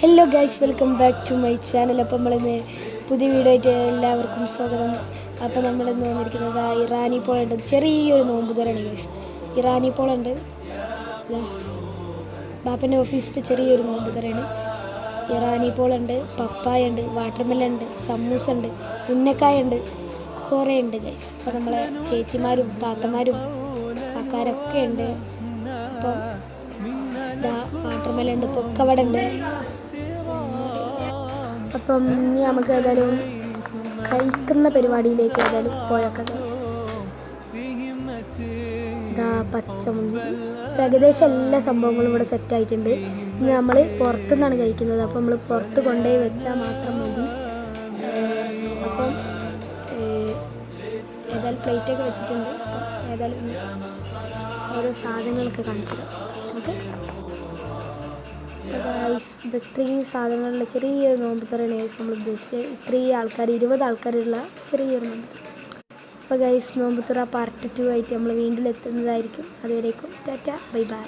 Hello guys, welcome back to my channel. അപ്പോൾ നമ്മളിന്ന് പുതിയ വീഡിയോ ആയിട്ട് എല്ലാവർക്കും സ്വാഗതം. അപ്പോൾ നമ്മളിന്ന് വന്നിരിക്കുന്നത് ഇറാനി പോളുണ്ട്. ചെറിയൊരു നോമ്പ് തരാണ് ഗൈസ്. ഇറാനി പോളുണ്ട്, ബാപ്പൻ്റെ ഓഫീസിൽ ചെറിയൊരു നോമ്പ് തരാണ്. ഇറാനി പോളുണ്ട്, പപ്പായ ഉണ്ട്, വാട്ടർമെലൺ ഉണ്ട്, സമൂസ ഉണ്ട്, ഉന്നക്കായ ഉണ്ട്, കുറേ ഉണ്ട് ഗൈസ്. അപ്പോൾ നമ്മളെ ചേച്ചിമാരും താത്തമാരും കാക്കാരൊക്കെ ഉണ്ട്. അപ്പം വാട്ടർമെലൺ ഉണ്ട്, പൊക്കവട ഉണ്ട്. അപ്പം ഇനി നമുക്ക് ഏതായാലും കഴിക്കുന്ന പരിപാടിയിലേക്ക് ഏതായാലും പോയൊക്കെ ഗൈസ്. പച്ചമുന്തിരി, ഇപ്പം ഏകദേശം എല്ലാ സംഭവങ്ങളും ഇവിടെ സെറ്റായിട്ടുണ്ട്. ഇനി നമ്മൾ പുറത്തുനിന്നാണ് കഴിക്കുന്നത്. അപ്പം നമ്മൾ പുറത്ത് കൊണ്ടുപോയി വെച്ചാൽ മാത്രം മതി. അപ്പം ഏതായാലും പ്ലേറ്റൊക്കെ വെച്ചിട്ടുണ്ട്. അപ്പം ഏതായാലും ഓരോ സാധനങ്ങളൊക്കെ കാണിച്ചിട്ട് നമുക്ക് ഇത് ഇത്രയും സാധനങ്ങളുള്ള ചെറിയൊരു നോമ്പ് തരാണ് ഗൈസ് നമ്മൾ ഉദ്ദേശിച്ചത്. ഇത്രയും ആൾക്കാർ, 20 ആൾക്കാരുള്ള ചെറിയൊരു നോമ്പ് തറ. അപ്പോൾ ഗൈസ്, നോമ്പ് തുറ പാർട്ട് 2 ആയിട്ട് നമ്മൾ വീണ്ടും എത്തുന്നതായിരിക്കും. അതുവരേക്കും ടാറ്റ, ബൈ ബൈ.